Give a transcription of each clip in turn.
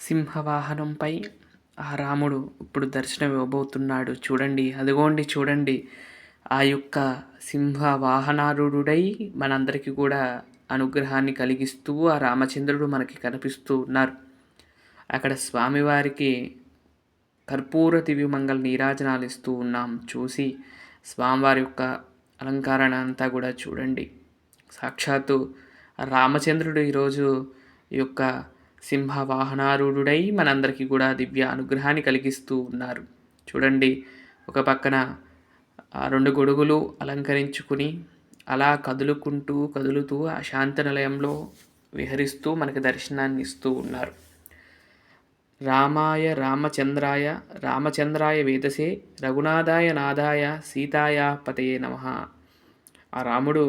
సింహవాహనంపై ఆ రాముడు ఇప్పుడు దర్శనం ఇవ్వబోతున్నాడు. చూడండి, అదిగోండి చూడండి. ఆ యొక్క సింహ వాహనారూఢుడై మనందరికీ కూడా అనుగ్రహాన్ని కలిగిస్తూ ఆ రామచంద్రుడు మనకి కనిపిస్తూ ఉన్నారు. అక్కడ స్వామివారికి కర్పూర దివ్యమంగళ నీరాజనాలు ఇస్తూ ఉన్నాం. చూసి స్వామివారి యొక్క అలంకరణ అంతా కూడా చూడండి. సాక్షాత్తు రామచంద్రుడు ఈరోజు ఈ యొక్క సింహ వాహనారూఢుడై మనందరికీ కూడా దివ్య అనుగ్రహాన్ని కలిగిస్తూ ఉన్నారు. చూడండి, ఒక పక్కన 2 గొడుగులు అలంకరించుకుని అలా కదులుతూ ఆ శాంత నిలయంలో విహరిస్తూ మనకి దర్శనాన్ని ఇస్తూ ఉన్నారు. రామాయ రామచంద్రాయ రామచంద్రాయ వేదసే రఘునాథాయ నాథాయ సీతాయ పతయే నమః. ఆ రాముడు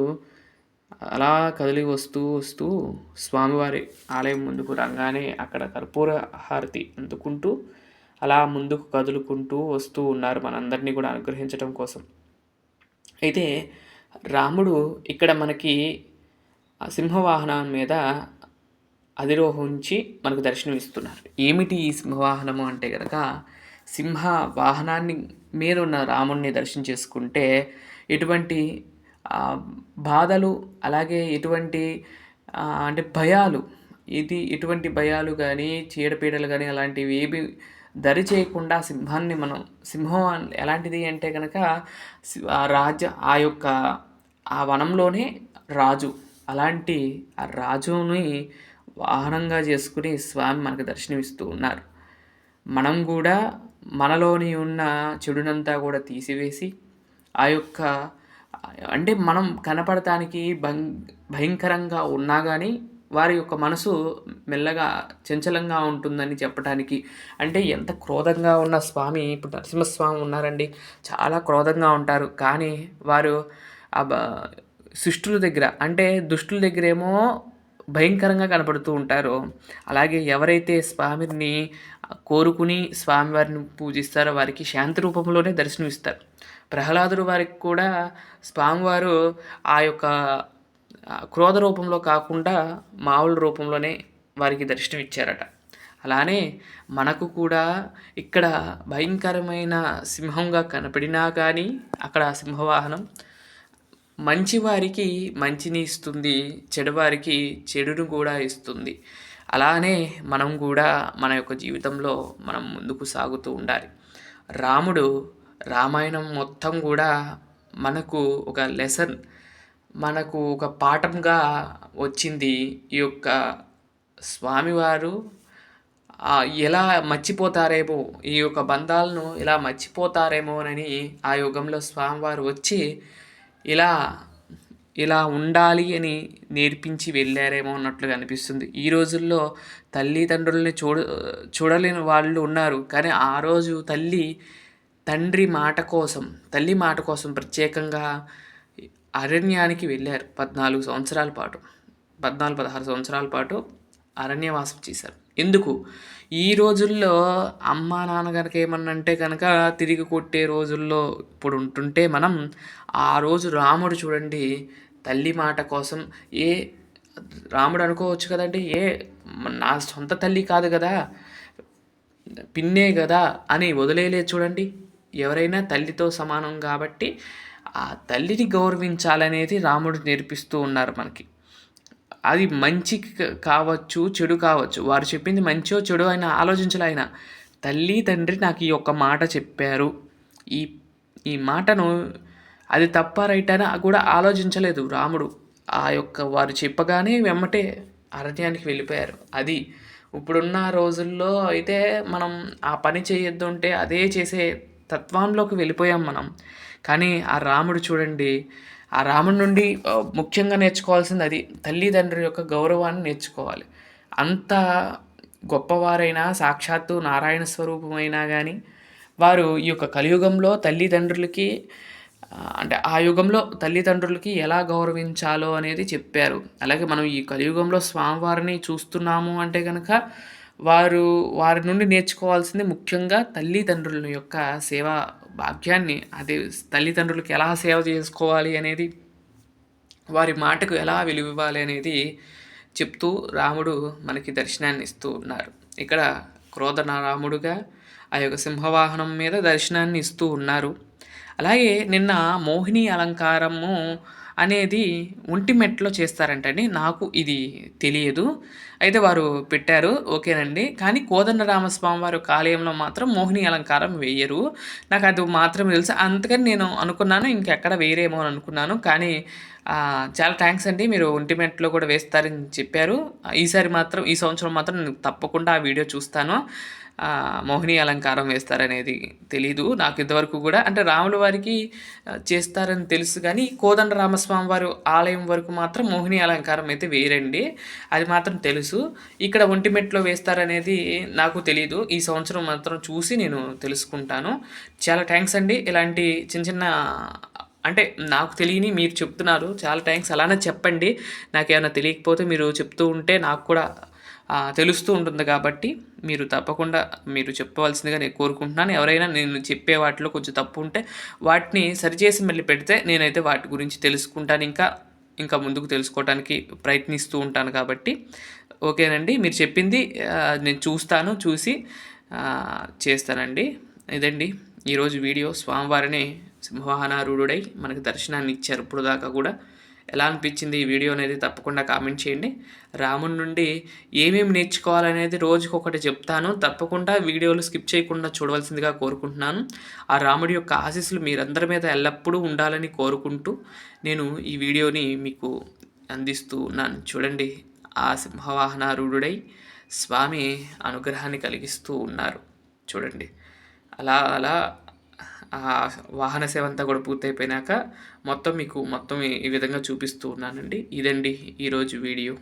అలా కదిలి వస్తూ స్వామివారి ఆలయం ముందుకు రాగానే అక్కడ కర్పూర హారతి అందుకుంటూ అలా ముందుకు కదులుకుంటూ వస్తూ ఉన్నారు మనందరినీ కూడా అనుగ్రహించడం కోసం. అయితే రాముడు ఇక్కడ మనకి సింహవాహనం మీద అధిరోహించి మనకు దర్శనం ఇస్తున్నారు. ఏమిటి ఈ సింహవాహనము అంటే కనుక, సింహ వాహనాన్ని మీద ఉన్న రాముడిని దర్శనం చేసుకుంటే ఎటువంటి బాధలు, అలాగే ఎటువంటి అంటే భయాలు, ఎటువంటి భయాలు కానీ చీడపీడలు కానీ అలాంటివి ఏవి దరి చేయకుండా సింహం ఎలాంటిది అంటే కనుక ఆ యొక్క ఆ వనంలోనే రాజు. అలాంటి ఆ రాజుని వాహనంగా చేసుకుని స్వామి మనకు దర్శనమిస్తూ ఉన్నారు. మనం కూడా మనలోని ఉన్న చెడునంతా కూడా తీసివేసి ఆ యొక్క అంటే మనం కనపడటానికి భయంకరంగా ఉన్నా కానీ వారి యొక్క మనసు మెల్లగా చంచలంగా ఉంటుందని చెప్పడానికి. అంటే ఎంత క్రోధంగా ఉన్న స్వామి, ఇప్పుడు నరసింహస్వామి ఉన్నారండి, చాలా క్రోధంగా ఉంటారు. కానీ వారు శిష్టుల దగ్గర అంటే దుష్టుల దగ్గరేమో భయంకరంగా కనపడుతూ ఉంటారో, అలాగే ఎవరైతే స్వామిని కోరుకుని స్వామివారిని పూజిస్తారో వారికి శాంతి రూపంలోనే దర్శనమిస్తారు. ప్రహ్లాదుడు వారికి కూడా స్వామివారు ఆ యొక్క క్రోధ రూపంలో కాకుండా మామూలు రూపంలోనే వారికి దర్శనం ఇచ్చారట. అలానే మనకు కూడా ఇక్కడ భయంకరమైన సింహంగా కనపడినా కానీ అక్కడ సింహవాహనం మంచివారికి మంచిని ఇస్తుంది, చెడువారికి చెడును కూడా ఇస్తుంది. అలానే మనం కూడా మన యొక్క జీవితంలో మనం ముందుకు సాగుతూ ఉండాలి. రామాయణం మొత్తం కూడా మనకు ఒక లెసన్, మనకు ఒక పాఠంగా వచ్చింది. ఈ యొక్క స్వామివారు ఎలా మర్చిపోతారేమో, ఈ యొక్క బంధాలను ఎలా మర్చిపోతారేమోనని ఆ యుగంలో స్వామివారు వచ్చి ఇలా ఉండాలి అని నేర్పించి వెళ్ళారేమో అన్నట్లుగా అనిపిస్తుంది. ఈ రోజుల్లో తల్లిదండ్రులని చూడలేని వాళ్ళు ఉన్నారు. కానీ ఆ రోజు తల్లి మాట కోసం ప్రత్యేకంగా అరణ్యానికి వెళ్ళారు. 16 సంవత్సరాల పాటు అరణ్యవాసం చేశారు. ఎందుకు? ఈ రోజుల్లో అమ్మా నాన్న కనుక ఏమన్నంటే కనుక తిరిగి కొట్టే రోజుల్లో ఇప్పుడు ఉంటుంటే మనం ఆ రోజు రాముడు చూడండి, తల్లి మాట కోసం రాముడు అనుకోవచ్చు కదండి, నా సొంత తల్లి కాదు కదా, పిన్నే కదా అని వదిలేయలేదు చూడండి. ఎవరైనా తల్లితో సమానం కాబట్టి ఆ తల్లిని గౌరవించాలనేది రాముడు నేర్పిస్తూ ఉన్నారు మనకి. అది మంచి కావచ్చు, చెడు కావచ్చు, వారు చెప్పింది మంచో చెడు అయినా ఆలోచించలే. ఆయన తల్లి తండ్రి నాకు ఈ ఒక్క మాట చెప్పారు, ఈ మాటను అది తప్ప రైట్ అని కూడా ఆలోచించలేదు రాముడు. ఆ యొక్క వారు చెప్పగానే వెమ్మటే అరణ్యానికి వెళ్ళిపోయారు. అది ఇప్పుడున్న రోజుల్లో అయితే మనం ఆ పని చేయొద్దు అంటే అదే చేసే తత్వంలోకి వెళ్ళిపోయాం మనం. కానీ ఆ రాముడు చూడండి, ఆ రాముడి నుండి ముఖ్యంగా నేర్చుకోవాల్సింది అది, తల్లిదండ్రుల యొక్క గౌరవాన్ని నేర్చుకోవాలి. అంత గొప్పవారైనా, సాక్షాత్తు నారాయణ స్వరూపమైనా కానీ వారు ఈ యొక్క కలియుగంలో తల్లిదండ్రులకి అంటే ఆ యుగంలో తల్లిదండ్రులకి ఎలా గౌరవించాలో అనేది చెప్పారు. అలాగే మనం ఈ కలియుగంలో స్వామివారిని చూస్తున్నాము అంటే కనుక వారి నుండి నేర్చుకోవాల్సింది ముఖ్యంగా తల్లిదండ్రుల యొక్క సేవా భాగ్యాన్ని, అదే తల్లిదండ్రులకి ఎలా సేవ చేసుకోవాలి అనేది, వారి మాటకు ఎలా విలువ ఇవ్వాలి అనేది చెప్తూ రాముడు మనకి దర్శనాన్ని ఇస్తూ ఉన్నారు. ఇక్కడ క్రోధనరాముడుగా ఆ యొక్క సింహవాహనం మీద దర్శనాన్ని ఇస్తూ ఉన్నారు. అలాగే నిన్న మోహిని అలంకారము అనేది ఒంటిమెట్టలో చేస్తారంటండి. నాకు ఇది తెలియదు. అయితే వారు పెట్టారు. ఓకేనండి. కానీ కోదండరామస్వామి వారి ఆలయంలో మాత్రం మోహిని అలంకారం వేయరు. నాకు అది మాత్రమే తెలుసు. అందుకని నేను అనుకున్నాను ఇంకెక్కడ వేయరేమో అని అనుకున్నాను. కానీ చాలా థ్యాంక్స్ అండి. మీరు ఒంటిమెట్టలో కూడా వేస్తారని చెప్పారు. ఈ సంవత్సరం మాత్రం నేను తప్పకుండా ఆ వీడియో చూస్తాను. మోహిని అలంకారం వేస్తారనేది తెలీదు నాకు ఇంతవరకు కూడా. అంటే రాముల వారికి చేస్తారని తెలుసు కానీ కోదండరామస్వామి వారి ఆలయం వరకు మాత్రం మోహిని అలంకారం అయితే వేయరండి. అది మాత్రం తెలుసు. ఇక్కడ ఒంటిమెట్టలో వేస్తారనేది నాకు తెలీదు. ఈ సంవత్సరం మాత్రం చూసి నేను తెలుసుకుంటాను. చాలా థ్యాంక్స్ అండి. ఇలాంటి చిన్న చిన్న అంటే నాకు తెలియని మీరు చెప్తున్నారు. చాలా థ్యాంక్స్. అలానే చెప్పండి. నాకేమైనా తెలియకపోతే మీరు చెప్తూ ఉంటే నాకు కూడా తెలుస్తూ ఉంటుంది కాబట్టి మీరు తప్పకుండా మీరు చెప్పవలసిందిగా నేను కోరుకుంటున్నాను. ఎవరైనా నేను చెప్పే వాటిలో కొంచెం తప్పు ఉంటే వాటిని సరిచేసి మళ్ళీ పెడితే నేనైతే వాటి గురించి తెలుసుకుంటాను. ఇంకా ముందుకు తెలుసుకోవడానికి ప్రయత్నిస్తూ ఉంటాను కాబట్టి ఓకేనండి. మీరు చెప్పింది నేను చూసి చేస్తానండి. ఇదండి ఈరోజు వీడియో. స్వామివారిని సింహవాహనారూఢుడై మనకి దర్శనాన్ని ఇచ్చారు ఇప్పుడు దాకా కూడా. ఎలా అనిపించింది ఈ వీడియో అనేది తప్పకుండా కామెంట్ చేయండి. రాముని నుండి ఏమేమి నేర్చుకోవాలనేది రోజుకొకటి చెప్తాను. తప్పకుండా వీడియోలు స్కిప్ చేయకుండా చూడవలసిందిగా కోరుకుంటున్నాను. ఆ రాముడి యొక్క ఆశీస్సులు మీరందరి మీద ఎల్లప్పుడూ ఉండాలని కోరుకుంటూ నేను ఈ వీడియోని మీకు అందిస్తూ ఉన్నాను. చూడండి, ఆ సింహవాహనారూఢుడై స్వామి అనుగ్రహాన్ని కలిగిస్తూ ఉన్నారు. చూడండి, అలా అలా వాహన సేవ అంతా కూడా పూర్తయిపోయినాక మొత్తం ఈ విధంగా చూపిస్తూ ఉన్నానండి. ఇదండి ఈరోజు వీడియో.